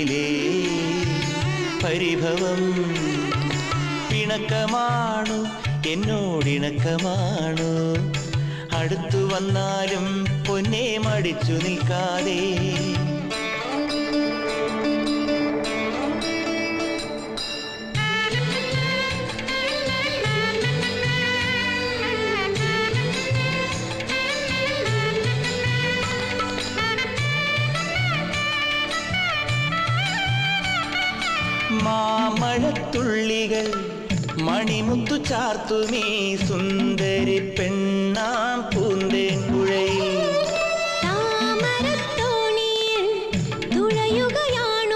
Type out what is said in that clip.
ഉള്ളിലെ പരിഭവം പിണക്കമാണു എന്നോടിണക്കമാണു അടുത്തു വന്നാലും പൊന്നെ മടിച്ചു നിൽക്കാതെ മാമഴത്തുള്ളികൾ മണിമുത്തു ചാർത്തുമീ സുന്ദരി പെണ്ണാം പൂന്തേൻ പുഴയിൽ